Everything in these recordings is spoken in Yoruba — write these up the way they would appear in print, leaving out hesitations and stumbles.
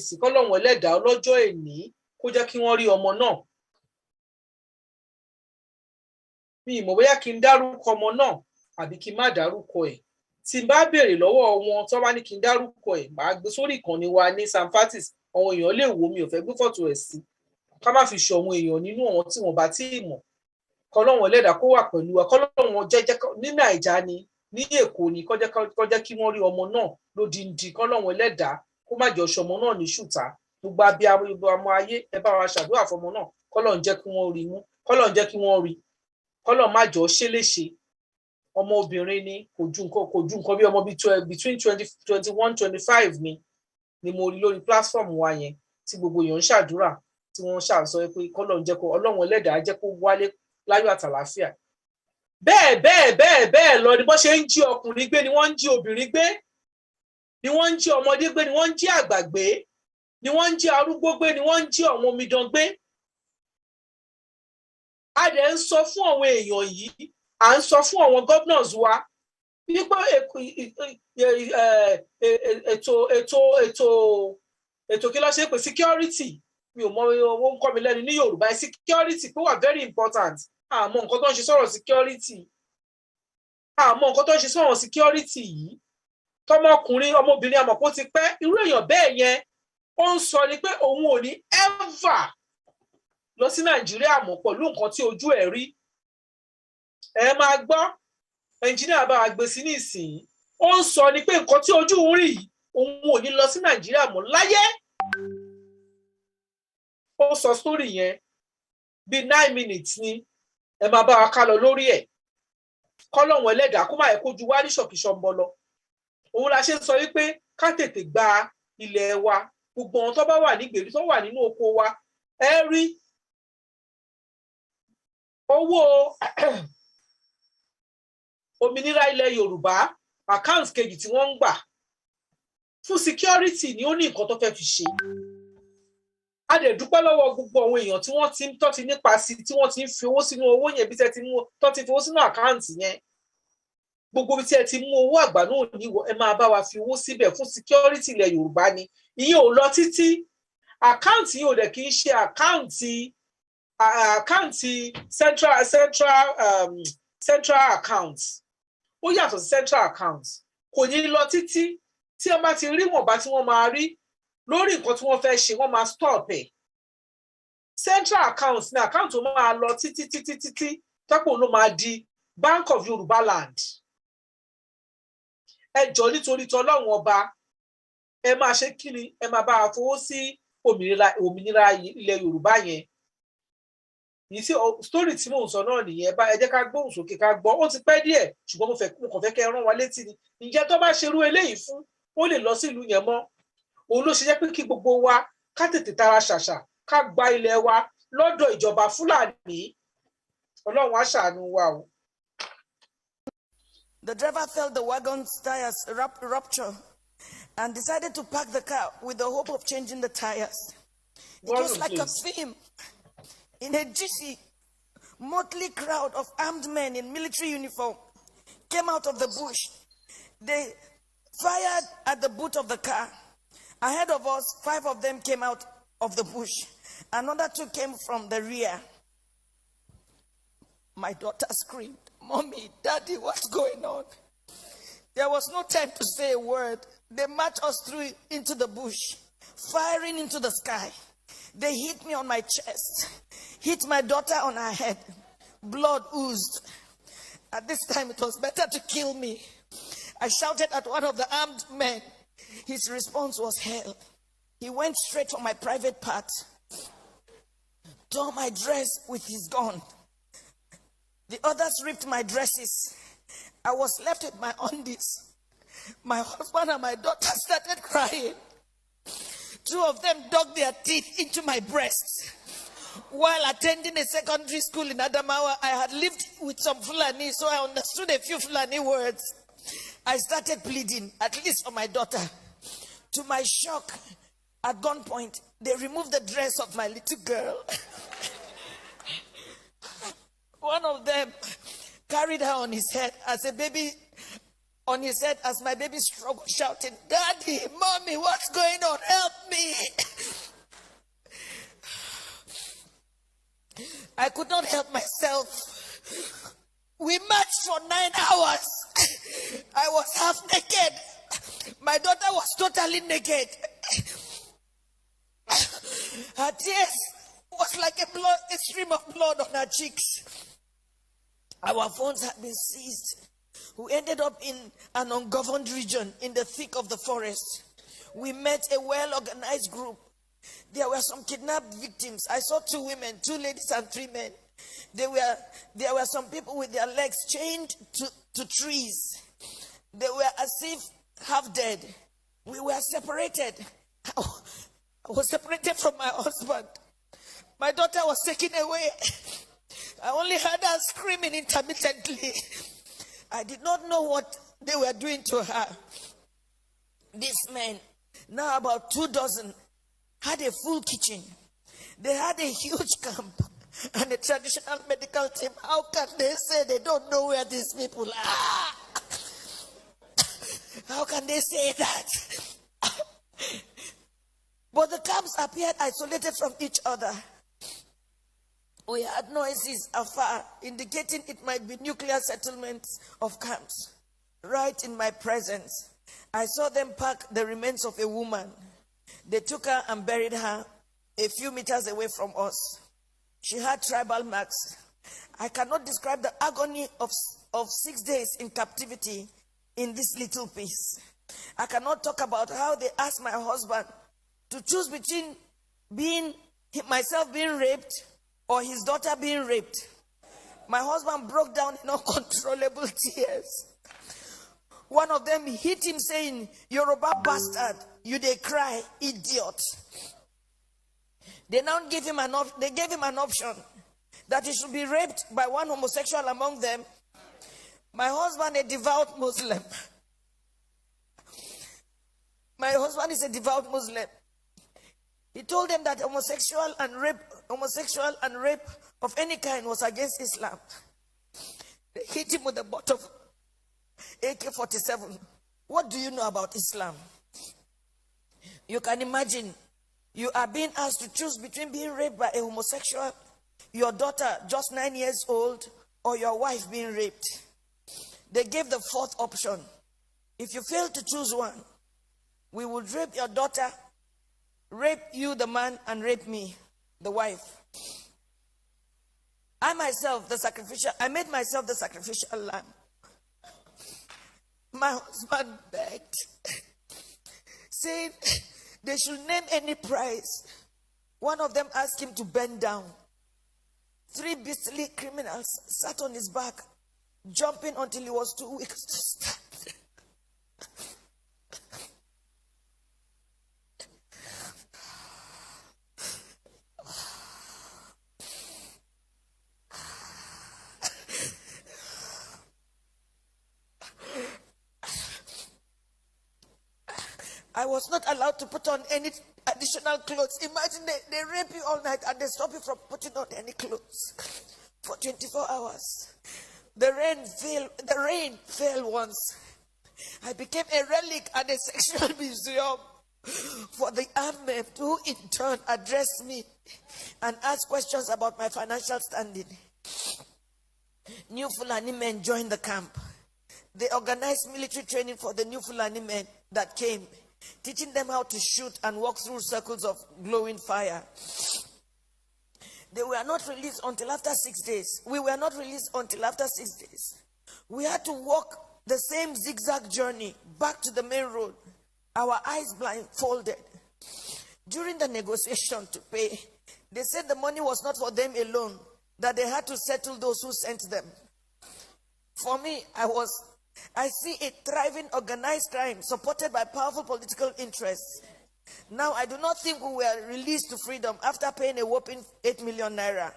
sí kọ́lọ́run ẹlẹ́dàá ọlọ́jọ́ èní kó jẹ́ kí wọ́n rí ọmọ náà. Mi ì mọ̀ bóyá kí n dárúkọ ọmọ náà àbí kí n má dárúkọ ẹ̀. Tí n bá béèrè lọ́wọ́ wọn tó bá ní kí n dárúkọ ẹ̀, màá gbé sórí ìkànnì wa ní Sampfatisfm, àwọn èèyàn lè wò, mi ò fẹ́ gbé fọ́tò ẹ̀ sí, ká má fi ṣe àwọn èèyàn nínú àwọn tí wọ́n bá tí ì mọ̀. Kọ́lọ́run ẹlẹ́dàá kó wà pẹ̀lú wa, kọ́lọ́run jẹ́jẹ́ ní Nàìjà ni, ní Èkó ni, kó jẹ́ kí wọ́n rí ọmọ náà lódindi, kọ́lọ́run ẹlẹ́dàá kó má jẹ́ ọṣọ ọmọ náà ní ṣùtá. Gbogbo abiyamọ ayé, ẹ bá wa ṣàdúrà fọmọ náà, kọ́lọ́run jẹ́ kí wọ́n rí mú, kọ́lọ́run jẹ́ kí wọ́n rí, kọ́lọ́run má jọ ṣe léṣe. Ọmọ obìnrin ni, kò ju nǹkan bí ọmọ between 21-25 ni mo rí lórí platform wa yẹn, tí gbogbo èèyàn ń ṣàdúrà, tí wọ́n ṣàṣọ pé kọ́lọ́run jẹ́ kó, ọlọ́run ẹlẹ́dàá jẹ́ kó wálé láyọ̀ àtàlàáfíà. Bẹ́ẹ̀ lọ ni bó ṣe ń jí ọkùnrin gbé ni wọ́n ń jí obìnrin gbé, ni wọ́n ń jí ọmọdé gbé, ni wọ́n ń jí àgbà gbé, ni wọ́n ń jí arúgbó gbé, ni wọ́n ń jí àwọn omidan gbé. A dẹ̀ ń sọ fún àwọn èèyàn yìí, à ń sọ fún àwọn governors wa nípa ètò kí ló ṣe pé security, mi ò mọ owó ń kọ́ mi lẹ́nu ní Yorùbá, security pé wà very important. Àmọ́ nǹkan tó ń ṣe sọ̀rọ̀ security, àmọ́ nǹkan tó ń ṣe sọ̀rọ̀ security yìí. Tọmọkùnrin ọmọbìnrin àmọ́ kó ti pẹ́, irú èèyàn bẹ́ẹ̀ yẹn ó ń sọ ni pé òun ò ní ever lọ sí Nàìjíríà mọ́ pẹ̀lú nǹkan tí ojú ẹ̀ rí. Ẹ máa gbọ́, ẹnjìníà bá wa gbé sí nísìnyí, ó ń sọ ni pé nǹkan tí ojú ń rí òun ò ní lọ sí Nàìjíríà mọ́ láyé. Ó sọ sórí yẹn bí 9 minutes ni, ẹ máa bá wa ká lọ lórí ẹ̀. Kọ́lọ́run ẹlẹ́dàá kó má yẹ kójú wá ní ṣọ̀kìṣọ̀mbọ lọ. Òun la ṣe ń sọ wípé ká tètè gba ilẹ̀ wa, gbogbo àwọn tó bá wà nígbèrí tó wà nínú oko wa, ẹ rí owó òmìnira ilẹ̀ Yorùbá account kejì tí wọ́n ń gbà fún security ni ó ní nǹkan tó fẹ́ fi ṣe. A dẹ̀ dúpẹ́ lọ́wọ́ gbogbo àwọn èèyàn tí wọ́n ti ń tọ́ ti nípa sí, tí wọ́n ti ń fi owó sínú owó yẹn, bí tẹ́ ti mú tọ́ ti fi owó sínú àkáǹtì yẹn. Gbogbo bí tẹ́ ti mú owó àgbà náà ní ẹ máa bá wa fi owó síbẹ̀ fún security ilẹ̀ Yorùbá ni. Ìyẹn ò lọ títí. Àkáǹtì yìí ò dẹ̀ kì í ṣe àkáǹtì central account. Ó yàtọ̀ sí central account. Kò ní lọ títí. Tí wọ́n bá ti rí wọ̀nba tí wọ́n máa rí lórí nǹkan tí wọ́n fẹ́ ṣe, wọ́n máa stop ẹ̀. Central account ni account tó máa lọ títí tọ́pọ̀ ló máa di Bank of Yorùbá Land. Ẹ jọ̀ọ́ nítorí tọ́lọ́run ọba, ẹ máa ṣe kíni, ẹ máa bá a fowó sí òmìnira ilẹ̀ Yorùbá yẹn. Yìí sí story tí mò ń sọ náà nìyẹn. Ẹ jẹ́ ká gbóhùn sókè ká gbọ́. Ó ti pẹ́ díẹ̀ ṣùgbọ́n mo kàn fẹ́ kẹ́ ẹ rán wa létí ni. Ǹjẹ́ tó bá ṣerú eléyìí fún, ó lè lọ sí ìlú yẹn mọ́. Òun ló ṣe jẹ́ pé kí gbogbo wa ká tètè tara ṣàṣà ká gba ilẹ̀ wa lọ́dọ̀ ìjọba Fúlàní. Ọlọ́run á ṣàánú wa o. The driver felt the wagon's tires rupture and decided to park the car with the hope of changing the tires. It was like a film. In a jiffy, motley crowd of armed men in military uniform came out of the bush. They fired at the boot of the car. Ahead of us, 5 of them came out of the bush. Another 2 came from the rear. My daughter screamed, "Mommy, Daddy, what's going on?" There was no time to say a word. They marched us through into the bush, firing into the sky. They hit me on my chest, hit my daughter on her head. Blood oozed. At this time, it was better to kill me. I shouted at one of the armed men. His response was hell. He went straight for my private part, tore my dress with his gun. The others ripped my dresses. I was left with my undies. My husband and my daughter started crying. 2 of them dug their teeth into my breasts. While attending a secondary school in Adamawa, I had lived with some Fulani, so I understood a few Fulani words. I started pleading, at least for my daughter. To my shock, at gunpoint, they removed the dress of my little girl. One of them carried her on his head as a baby on his head as my baby struggled, shouting, "Daddy, Mommy, what's going on? Help me!" I could not help myself. We marched for 9 hours. I was half naked. My daughter was totally naked. Her tears was like a stream of blood on her cheeks. Our phones had been seized. We ended up in an ungoverned region in the thick of the forest. We met a well-organized group. There were some kidnapped victims. I saw 2 women, 2 ladies and 3 men. There were some people with their legs chained to trees. They were as if half dead. We were separated. I was separated from my husband. My daughter was taken away. I only heard her screaming intermittently. I did not know what they were doing to her. These men, now about 2 dozen, had a full kitchen. They had a huge camp and a traditional medical team. How can they say they don't know where these people are? How can they say that? But the camps appeared isolated from each other. We heard noises afar, indicating it might be nuclear settlements of camps. Right in my presence, I saw them pack the remains of a woman. They took her and buried her a few meters away from us. She had tribal marks. I cannot describe the agony of 6 days in captivity in this little piece. I cannot talk about how they asked my husband to choose between myself being raped or his daughter being raped. My husband broke down in uncontrollable tears. One of them hit him saying, "Yoruba bastard, you dey cry, idiot." They now gave him an option that he should be raped by one homosexual among them. My husband, a devout Muslim. My husband is a devout Muslim. He told them that homosexual and rape of any kind was against Islam. They hit him with a butt of AK-47. What do you know about Islam? You can imagine, you are being asked to choose between being raped by a homosexual, your daughter just 9 years old, or your wife being raped. They gave the 4th option. If you fail to choose one, we would rape your daughter, rape you, the man, and rape me, the wife. I made myself the sacrificial lamb. My husband begged, saying they should name any price. One of them asked him to bend down. 3 beastly criminals sat on his back, jumping until he was too weak to stand. I was not allowed to put on any additional clothes. Imagine they rape you all night and they stop you from putting on any clothes for 24 hours. The rain fell once. I became a relic at a sexual museum for the armed men, who in turn addressed me and asked questions about my financial standing. New Fulani men joined the camp. They organized military training for the new Fulani men that came, teaching them how to shoot and walk through circles of glowing fire. They were not released until after 6 days. We were not released until after 6 days. We had to walk the same zigzag journey back to the main road, our eyes blindfolded. During the negotiation to pay, they said the money was not for them alone, that they had to settle those who sent them. For me, I see a thriving organized crime supported by powerful political interests. Now, I do not think we were released to freedom after paying a whopping 8 million naira.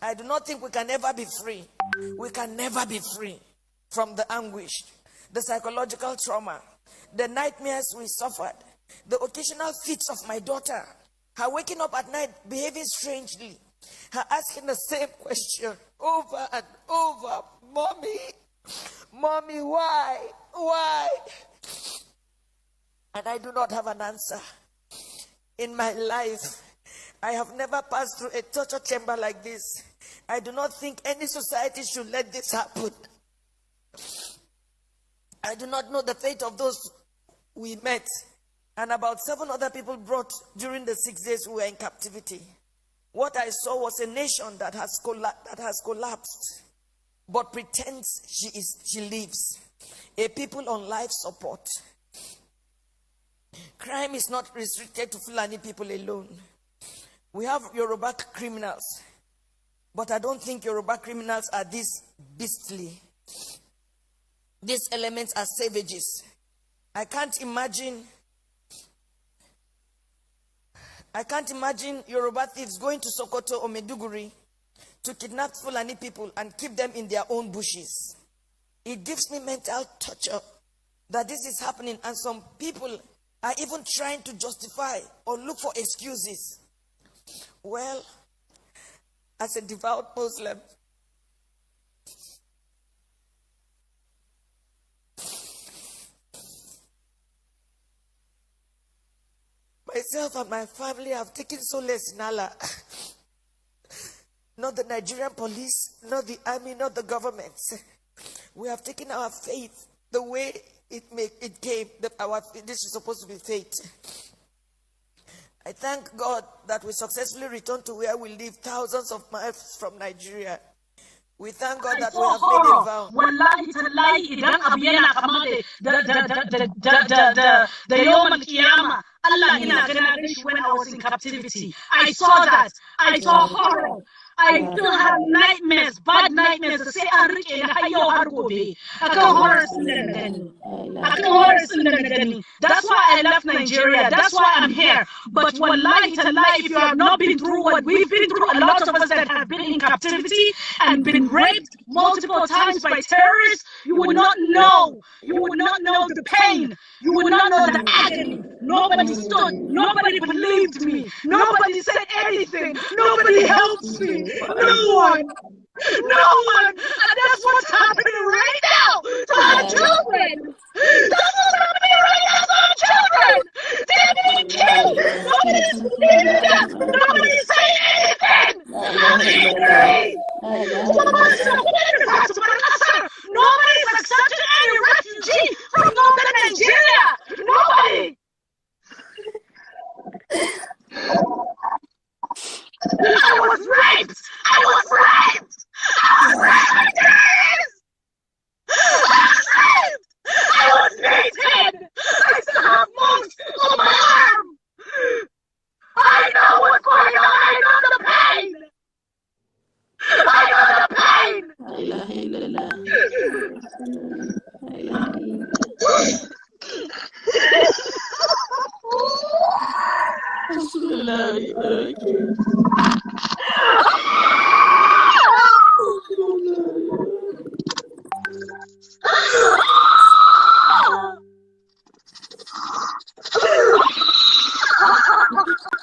I do not think we can ever be free. We can never be free from the anguish, the psychological trauma, the nightmares we suffered, the occasional fits of my daughter, her waking up at night behaving strangely, her asking the same question over and over, "Mommy, Mommy, why? Why? And I do not have an answer. In my life, I have never passed through a torture chamber like this. I do not think any society should let this happen. I do not know the fate of those we met, and about 7 other people brought during the 6 days we were in captivity. What I saw was a nation that has collapsed, but pretends she lives. A people on life support. Crime is not restricted to Fulani people alone. We have Yoruba criminals, but I don't think Yoruba criminals are this beastly. These elements are savages. I can't imagine Yoruba thieves going to Sokoto or Maiduguri to kidnap Fulani people and keep them in their own bushes. It gives me mental torture that this is happening, and some people are even trying to justify or look for excuses. Well, as a devout Muslim, myself and my family have taken solace in Allah. Not the Nigerian police, not the army, not the government. We have taken our faith the way it came. This is supposed to be fate. I thank God that we successfully returned to where we live, thousands of miles from Nigeria. We thank God that we have made a vow. Wallahi tallahi idan abu yana kama da yawmal qiyama. Allah ina gana shi when I was in captivity. I saw that. I saw horror. I still have nightmares, bad nightmares. To say an rike ni har yau har gobe. Akan horrors din da na gani. That's why I left Nigeria. That's why I'm here. But wallahi tallahi, if you have not been through what we've been through, a lot of us that have been in captivity and been raped multiple times by terrorists, you would not know. You would not know the pain. You would not know the agony. Nobody stood. Nobody believed me. Nobody said anything. Nobody helped me. No one. No one. And that's what's happening right now to our children. That's what's happening right now to our children. They're being killed. Nobody's believing them. Nobody's saying anything. Nobody's accepted any refugee from northern Nigeria. Nobody. I was raped. I was raped. I was raped. I was beaten. I still have marks on my arm. I know what's going on. I know the pain. I know the pain.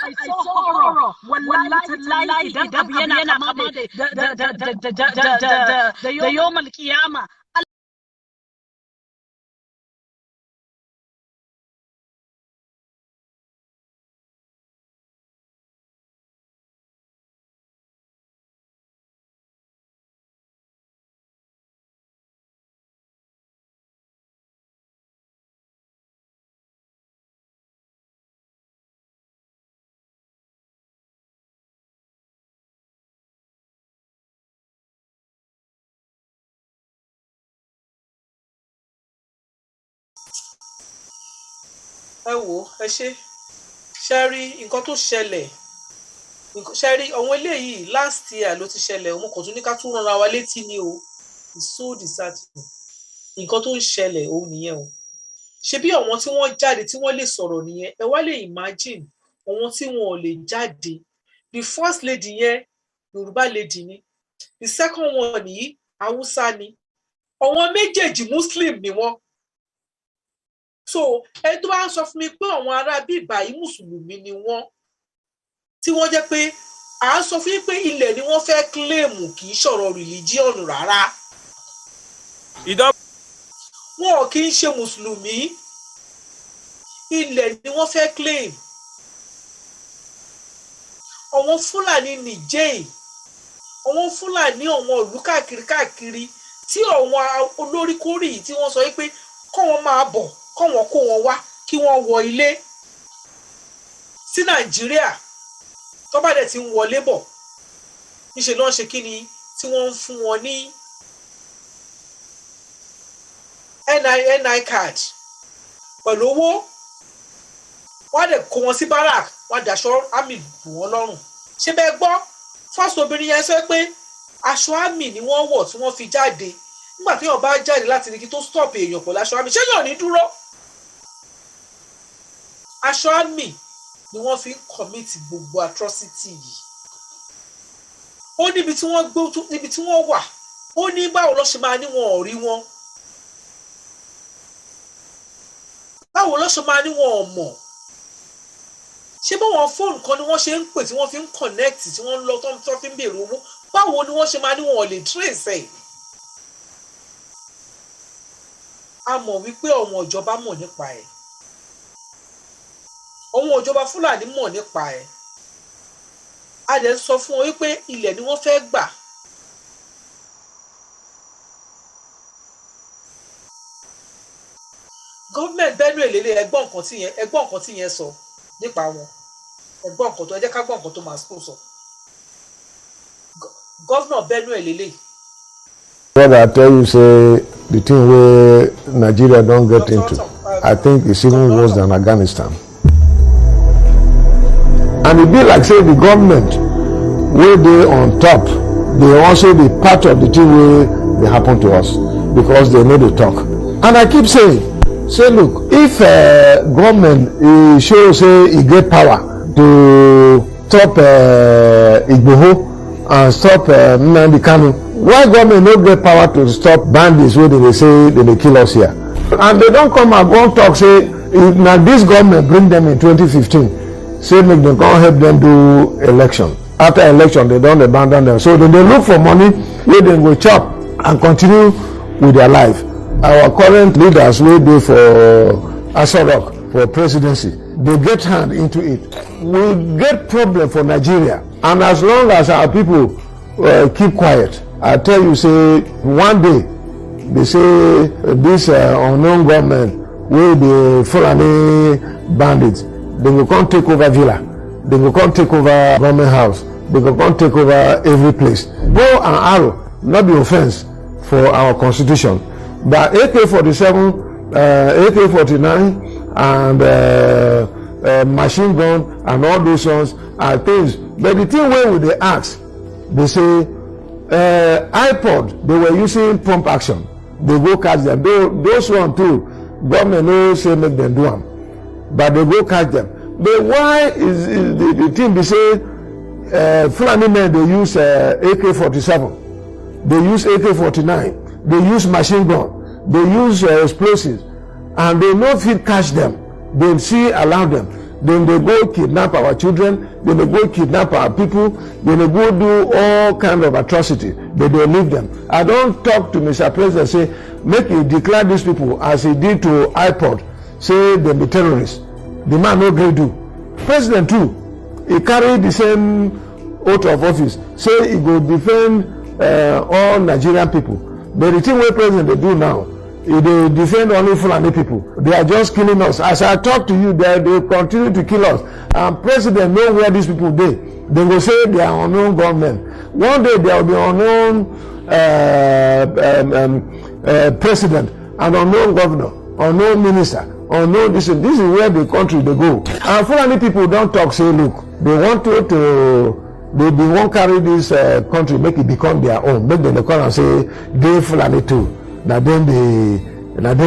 I saw horror. Wallahi tallahi idan abu yana kama da yawmal qiyama. ẹ wò ẹ ṣe rí nǹkan tó ṣẹlẹ̀ ṣe rí àwọn eléyìí last year ló ti ṣẹlẹ̀ òun kò tún ní ká tún ránra wa létí ni o it's so disheartening nǹkan tó ń ṣẹlẹ̀ òun nìyẹn o ṣe bí àwọn tí wọ́n jáde tí wọ́n lè sọ̀rọ̀ nìyẹn ẹ wá lè imagine àwọn tí wọn ò lè jáde the first lady yẹn Yorùbá lady ni the second one yìí Hausa ni àwọn méjèèjì Muslim ni wọ́n. So ẹni tó bá ń sọ fún mi pé àwọn ará bíbá yìí mùsùlùmí ni wọ́n tí wọ́n jẹ́ pé à ń sọ fún yín pé ilẹ̀ ni wọ́n fẹ́ claim kì í ṣọ̀rọ̀ religion rárá. wọn kì í ṣe mùsùlùmí, ilẹ̀ ni wọ́n fẹ́ claim. Àwọn Fúlàní Nìjẹ́ì, àwọn Fúlàní àwọn ìlú káàkiri tí àwọn olóríkórì tí wọ́n sọ pé kọ́ wọn máa bọ̀, kọ́ wọn kó wọn wá kí wọ́n wọ ilé sí Nàìjíríà. Tó bá dẹ̀ ti ń wọlé bọ̀, níṣẹ́ ló ń ṣe kí ni tí wọ́n ń fún wọn ní NI card pẹ̀lú owó. Wọ́n á dẹ̀ kó wọn sí barak, wọ́n á daṣọ àmì bù wọ́n lọ́rùn. Ṣé bẹ́ẹ̀ gbọ́? Fọ́sì obìnrin yẹn sọ pé aṣọ àmì ni wọ́n wọ̀ tí wọ́n fi jáde. Nígbà tí wọ́n bá jáde láti ní kí tó stop èèyàn pẹ̀lú aṣọ àmì, ṣé yóò ní dúró? Aṣọ àmì ni wọ́n fi ń commit gbogbo atrocity yìí. Ó níbi tí wọ́n gbé, níbi tí wọ́n wà, ó ní báwo ló ṣe máa ní wọn ò rí wọn. Báwo ló ṣe máa ní wọn ò mọ̀. Ṣé báwọn fóònù kan ni wọ́n ṣe ń pè tí wọ́n fi ń connect, tí wọ́n ń lọ tó fi ń béèrè owó. Báwo ni wọ́n ṣe máa ní wọn ò lè trace ẹ̀. A mọ̀ wípé àwọn ìjọba mọ̀ nípa ẹ̀. Àwọn ìjọba Fúlàní mọ̀ nípa ẹ̀. A dẹ̀ ń sọ fún wọn wípé ilẹ̀ ni wọ́n fẹ́ gbà. Gọ́ọ̀mẹ̀ntì Benue lélẹ̀ ẹgbọ́n nǹkan tí yẹn sọ nípa wọn. Ẹgbọ́n nǹkan tó, ẹ jẹ́ ká gbọ́ nǹkan tó máa school sọ. Gọ́ọ̀nà Benue lélẹ̀. What I tell you, say the thing where Nigeria don't get into, I think it's even worse than Afghanistan. And it be like say the government where they on top, they also be part of the thing where they happen to us because they know the talk. And I keep saying, say look, if government show say he get power to stop Igboho and stop Nnamdi Kanu, why government no get power to stop bandits wey they say they dey kill us here? And they don't come and go talk say na this government bring them in 2015 say make dem come help them do election. After election they don abandon them, so they dey look for money wey dem go chop and continue with their life. Our current leaders wey dey for Aso Rock for presidency, they get hand into it. We get problem for Nigeria, and as long as our people keep quiet, I tell you say one day they say this unknown government wey be Fulani bandits, they go come take over villa, they go come take over government house, they go come take over every place. Bow and arrow not be offense for our constitution, but AK-47, AK-49 and machine gun and all those ones are things. But the thing where they ask, they say iPod, they were using pump action, they go catch them. Those one too, government no say make them do them, but they go catch them. But why is the thing they say Fulani men they use AK-47, they use AK-49, they use machine gun, they use explosives, and they no fit catch them. They see allow them. Then they go kidnap our children, then they go kidnap our people, then they go do all kind of atrocity, but they leave them. I don't talk to Mr. President say make you declare these people as he did to iPod, say they be terrorists. The man no gree do. President too, he carry the same oath of office, say he go defend all Nigerian people. But the thing where president they do now, they defend only Fulani people. They are just killing us. As I talk to you, they continue to kill us. And president know where these people dey. They will say they are unknown government. One day there will be unknown president, an unknown governor, unknown minister, unknown this. This is where the country they go. And Fulani people don't talk. Say look, they want they won't carry this country, make it become their own. Make them come and say they Fulani too. Now then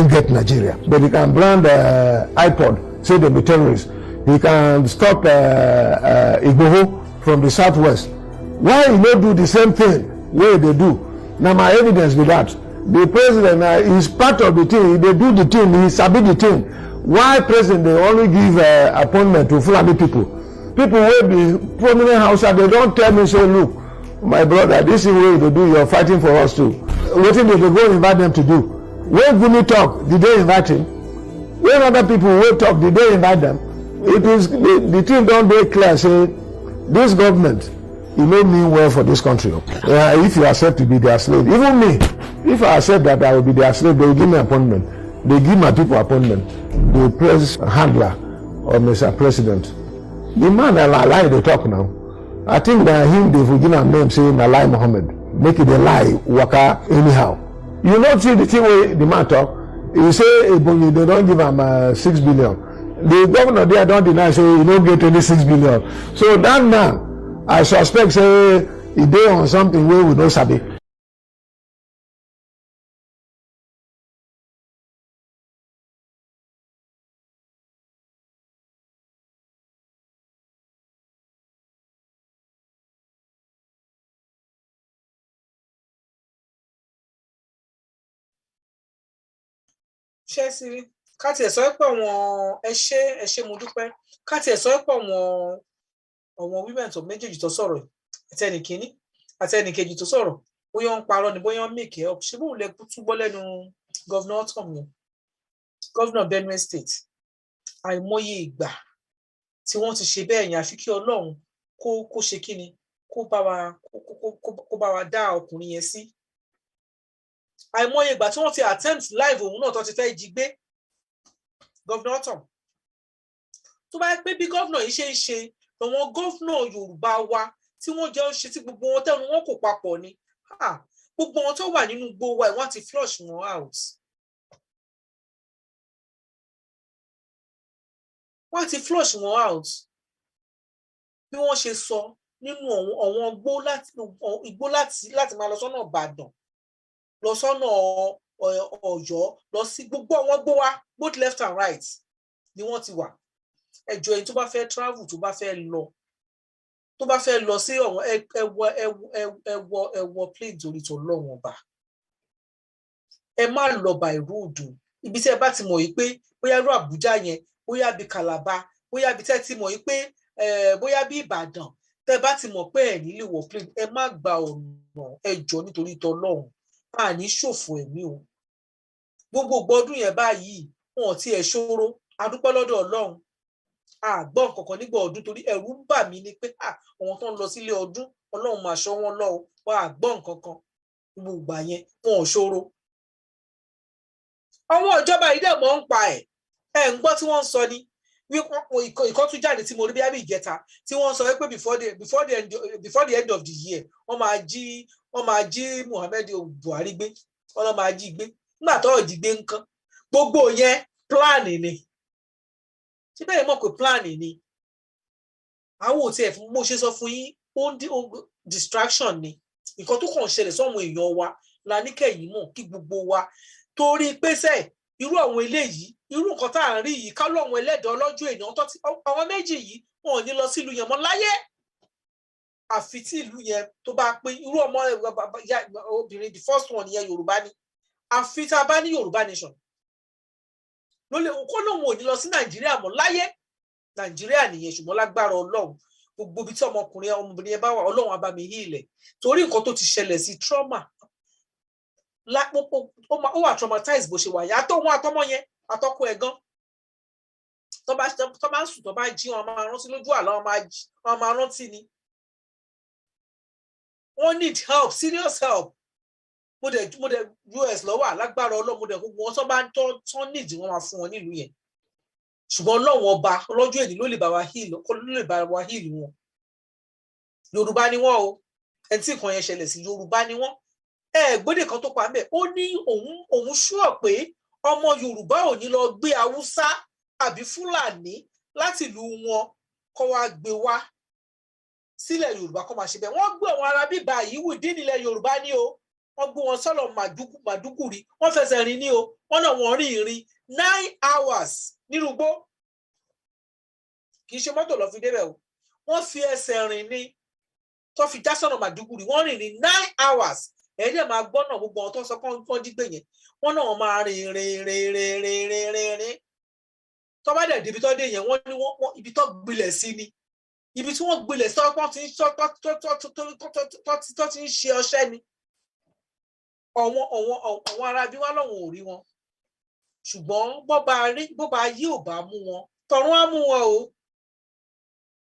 get Nigeria. But he can brand iPod, say they be terrorists. He can stop Igboho from the southwest. Why he not do the same thing where they do? Now my evidence with that. The president is part of the thing. They do the thing. He sabi the thing. Why president they only give appointment to Fulani people? People will be prominent Hausa. They don't tell me say look, my brother, this is what you do. You're fighting for us too. What did they go invite them to do? When Gumi talk, did they invite him? When other people will talk, did they invite them? It is the thing don't very clear. Say this government, it may mean well for this country. If you accept to be their slave, even me, if I accept that I will be their slave, they will give me appointment. They give my people appointment. The press handler or Mr. President, the man I lie they talk now. I think that him they will give him name saying Alai Muhammad, make it a lie, waka anyhow. You not see the thing where the man talk. He say they don't give him 6 billion. The governor there don't deny say he don't get any 6 billion. So that man, I suspect say he dey on something where we don't sabi. ṣé sí ká tiẹ̀ sọ pé àwọn ẹ ṣé mo dúpẹ́ ká tiẹ̀ sọ pé àwọn women tó méjèèjì tó sọ̀rọ̀ àtẹnì kínní àtẹnì kejì tó sọ̀rọ̀ bóyá ń parọ́ ni bóyá ń make up ṣé bóun lè túbọ̀ lẹ́nu gọ́vnà Tom yẹn gọ́vnà Benue State àìmọye ìgbà tí wọ́n ti ṣe bẹ́ẹ̀ yẹn àfi kí Ọlọ́run kó ṣe kí ni kó bá wa dá ọkùnrin yẹn sí àìmọye ìgbà tí wọ́n ti attempt live òun náà tó ti fẹ́ jí gbé gọ́vnà Tom tó bá pé bí gọ́vnà yìí ṣe ń ṣe àwọn gọ́vnà Yorùbá wa tí wọ́n jẹ́ ṣe tí gbogbo wọn tẹ́nu wọn kò papọ̀ ni gbogbo wọn tó wà nínú gbogbo wa wọ́n ti flush wọn out wọ́n ti flush wọn out bí wọ́n ṣe sọ nínú àwọn igbó láti máa lọ sọ́nà Ìbàdàn lọ sọ́nà Ọ̀yọ́ lọ sí gbogbo àwọn gbó wa both left and right ni wọ́n ti wà ẹjọ́ ẹni tó bá fẹ́ travel tó bá fẹ́ lọ sí ọ̀wọ́n ẹwọ plane torí tó lọ́wọ́n ọba ẹ má lọ by road ibi tí ẹ bá ti mọ̀ yìí pé bóyá irú Àbújá yẹn bóyá bí Calabar bóyá bí tẹ́ ti mọ̀ yìí pé bóyá bí Ìbàdàn tẹ́ bá ti mọ̀ pé ẹ̀ nílé wọ̀ plane ẹ má gba ọ̀nà ẹjọ́ nítorí tọ́lọ́run àní ṣòfò ẹ̀mí o gbogbo ọdún yẹn báyìí wọn ò tiẹ̀ ṣòro adúpẹ́ lọ́dọ̀ Ọlọ́run àgbọ̀n kankan nígbà ọdún torí ẹ̀rù ń bà mí ni pé àwọn tó ń lọ sílé ọdún Ọlọ́run máa ṣọ́ wọn lọ́wọ́ wọn àgbọ̀n kankan gbogbo ìgbà yẹn wọn ò ṣòro àwọn ìjọba yìí dẹ̀ mọ́ ń pa ẹ̀ ń gbọ́ tí wọ́n ń sọ ni ìkọ́ tún jáde tí mo rí bí abí ìjẹta tí wọ́n sọ pé before the end of the year wọ́n máa jí Muhammad Buhari gbé wọ́n máa jí gbé nígbà tó ọ̀dì gbé nǹkan gbogbo yẹn plan ni ṣé bẹ́ẹ̀ mọ̀ pé plan ni àwọn ò tiẹ̀ mo ṣe sọ fún yín ó distraction ni nǹkan tó kàn ṣẹlẹ̀ sọ́wọ́n èèyàn wa la ní kẹ́yìn mọ̀ kí gbogbo wa torí pésẹ̀ irú àwọn eléyìí irú nǹkan tá à ń rí yìí ká lọ́wọ́n ẹlẹ́dàá ọlọ́jọ́ èèyàn tó ti àwọn méjì yìí wọn ò ní lọ sílùú yẹn mọ́ láyé àfi tí ìlú yẹn tó bá pé irú ọmọ obìnrin the first one yẹn Yorùbá ni àfi tá a bá ní Yorùbá nation ló lè kó lóun ò ní lọ sí Nàìjíríà mọ́ láyé Nàìjíríà nìyẹn ṣùgbọ́n lágbára Ọlọ́run gbogbo ibi tí ọmọbìnrin yẹn bá wà Ọlọ́run á bá mi hí ilẹ̀ torí nǹkan tó ti ṣẹlẹ̀ sí trauma ó wà traumatized bó ṣe wà yá tó wọn àtọmọ yẹn àtọkọ ẹ̀ gan tó bá ń sùn tó bá jí wọn máa rántí lójú àlá wọn máa rántí ni wọ́n need help serious help mo dẹ̀ US lọ́wọ́ alágbára Ọlọ́run mo dẹ̀ gbogbo wọn tó bá ń tán need wọ́n máa fún wọn nílùú yẹn ṣùgbọ́n Ọlọ́run ọba ọlọ́jọ́ èdè ló lè bá wa heal wọn Yorùbá ni wọ́n o ẹni tí nǹkan yẹn ṣẹlẹ̀ sí Yorùbá ni wọ́n gbódè kan tó pa ń bẹ̀ ó ní òun ṣúọ̀ pé ọmọ Yorùbá ò ní lọ gbé Haúsá àbí Fúlàní láti ìlú wọn kó wá gbé wá sílẹ̀ Yorùbá kó máa ṣe bẹ́ẹ̀ wọ́n gbé àwọn ará bíbá yìí wù dín nílẹ̀ Yorùbá ní o wọ́n gbé wọn sọ́lọ̀ Màdúgùrí wọ́n fẹsẹ̀ rìn ní o wọ́n náà wọ́n rìn 9 hours nínú igbó kì í ṣe mọ́tò lọ fi débẹ̀ o wọ́n fi ẹsẹ̀ rìn ní tó fi já sọ́nà Màdúgùrí wọ́n rìn ní 9 hours ẹ̀ẹ́dẹ̀ máa gbọ́nà gbogbo àwọn tó sọ kán dígbè yẹn wọ́n náà wọ́n máa rìn tó bá dẹ̀ débi tó dé yẹn wọ́n ní wọ́n ibi tó gbilẹ̀ sí ni ibi tí wọ́n gbilẹ̀ sí ọpọ́n tó ti ń ṣe ọṣẹ́ ni àwọn ará bí wá lọ́wọ́ ò rí wọn ṣùgbọ́n bó bá yí ò bá mú wọn tọ̀run á mú wọn o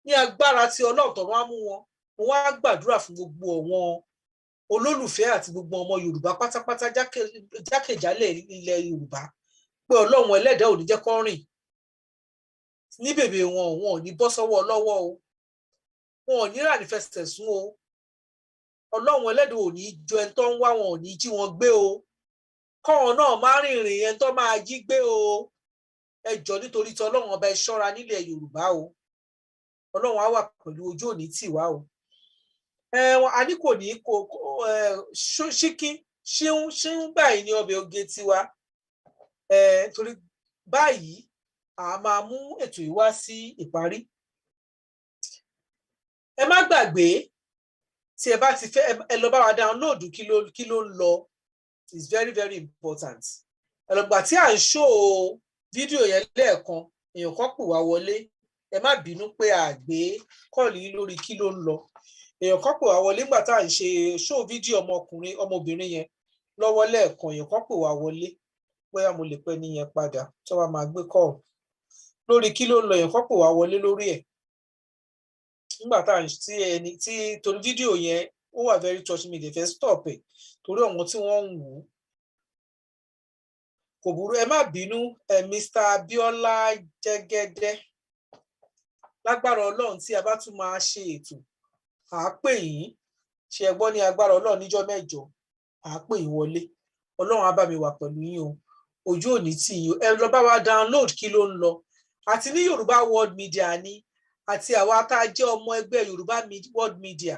ní agbára tí Ọlọ́run tọ̀run á mú wọn. Mo wá gbàdúrà fún gbogbo àwọn olólùfẹ́ àti gbogbo ọmọ Yorùbá pátápátá jákèjálẹ̀ ilẹ̀ Yorùbá pé Ọlọ́run ẹlẹ́dàá ò ní jẹ́ kó rìn ní bèbè wọn ò ní bọ́ sọ́wọ́ ọlọ́wọ́ o wọn ò ní rà ní fẹsẹ̀ sún o Ọlọ́run ẹlẹ́dàá ò ní jọ ẹni tó ń wá wọn ò ní jí wọn gbé o kọ́wọn náà má rìnrìn ẹni tó máa jí gbé o ẹ jọ̀ọ́ nítorí tí Ọlọ́run ọba ẹ ṣọ́ra nílẹ̀ Yorùbá o Ọlọ́run á wà pẹ̀lú ojú òní tì wá o. A ní kò ní ṣíkín báyìí ní ọbẹ̀ oge tiwa torí báyìí a máa mú ètò yìí wá sí ìparí. Ẹ má gbàgbé tí ẹ bá ti fẹ́ ẹ lọ bá wa download kí ló ń lọ is very very important. Ẹ lọ gbà tí à ń ṣó fídíò yẹn lẹ́ẹ̀kan èèyàn kan pè wá wọlé ẹ má bínú pé a gbé kọ́ọ̀lì lórí kí ló ń lọ. Èèyàn kan pè wá wọlé nígbà tá à ń ṣe ṣó fídíò ọmọbìnrin yẹn lọ́wọ́ lẹ́ẹ̀kan èèyàn kan pè wá wọlé bóyá mo lè pẹ́ níyẹn padà tó wá máa gbé kọ́ọ̀lù lórí kí ló ń lọ. Èèyàn kan pè wá wọlé lórí ẹ̀ nígbà tá à ń tí torí fídíò yẹn ó wà very touching me. They fẹ́ stop ẹ̀ torí àwọn tí wọ́n ń wò ó kò burú ẹ má bínú Mr. Abiola Jẹ́gẹ́dẹ́ lágbára Ọlọ́run tí a bá tún máa ṣe ètò à á pè yín ṣe ẹ gbọ́ ní agbára Ọlọ́run níjọ́ mẹ́jọ à á pè yín wọlé Ọlọ́run á bá mi wà pẹ̀lú yín o ojú òní tì yín ẹ lọ bá wa download kí ló ń lọ àti ní Yorùbá World Media ni àti àwa tá a jẹ́ ọmọ ẹgbẹ́ Yorùbá World Media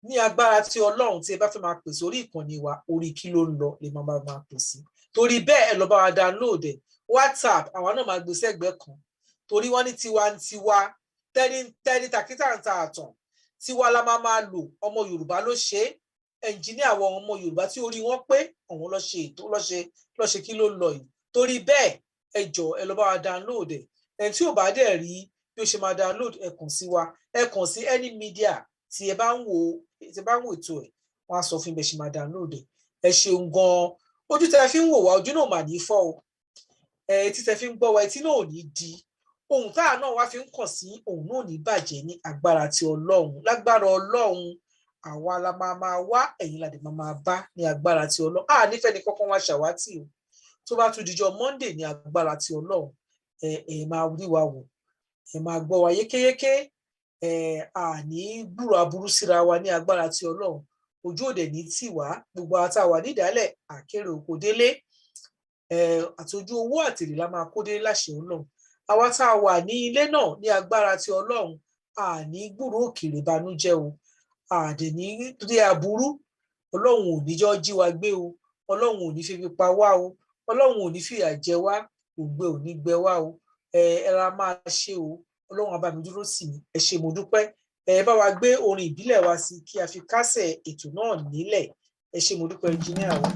ní agbára tí Ọlọ́run tí ẹ bá fẹ́ máa pè sórí ìkànnì wa orí kí ló ń lọ lè máa pè sí torí bẹ́ẹ̀ ẹ lọ bá wa download ẹ̀ WhatsApp àwọn náà máa gbé sẹ́gbẹ̀ẹ́ kan torí wọ́n ní tiwantiwa tẹ́ni tàkítà ń ta àtàn tiwa la máa lò ọmọ Yorùbá ló ṣe ẹnjìníà àwọn ọmọ Yorùbá tí orí wọn pé àwọn lọ ṣe ètò lọ ṣe kí ló ń lọ yìí torí bẹ́ẹ̀ ẹ jọ̀ọ́ ẹ lọ bá wa download ẹ̀ ẹ̀ tí ò bá dẹ̀ rí bí ó ṣe máa download ẹ kàn sí wa ẹ kàn sí any media tí ẹ bá ń wò ètò ẹ̀ wọ́n á sọ fún ibẹ̀ ṣe máa download ẹ ṣeun gan-an ojú tẹ fi ń wò wá ojú náà mà ní fọ́ o etí tẹ fi ń gbọ́ wa etí náà ò ní di ohun táà náà wá fi ń kàn sí ohun náà ní bàjẹ́ ní agbára ti Ọlọ́run lágbára Ọlọ́run àwa la máa wá ẹ̀yin la dé máa bá ní agbára ti Ọlọ́run nífẹ̀ẹ́ ní kọ́kọ́ wá ṣàwátì o tó bá tún dijọ́ Monday ní agbára ti Ọlọ́run ẹ máa rí wa wò ẹ máa gbọ́ wa yékéyéké àní gbúrò aburú síra wa ní agbára ti Ọlọ́run ojú òde ní tì wá gbogbo àwọn tá a wà nídàálẹ̀ àkérè òkò délé àtòjú owó àtèrè la máa kó délé láṣẹ Ọlọ́run àwa tá a wà ní ilé náà ní agbára ti Ọlọ́run àní gbúrò òkèèrè ìbànújẹ́ o àdè ní rí aburú Ọlọ́run ò ní jọ́ jí wa gbé o Ọlọ́run ò ní fi pa wá o Ọlọ́run ò ní fìyà jẹ wá ògbẹ ò ní gbẹ wá o ẹra máa ṣe o Ọlọ́run á bá mi dúró sí mi ẹ ṣé mo dúpẹ́ bá wa gbé orin ìbílẹ̀ wa sí kí a fi kásẹ̀ ètò náà nílẹ̀ ẹ ṣé mo dúpẹ́ ẹnjìníà wa.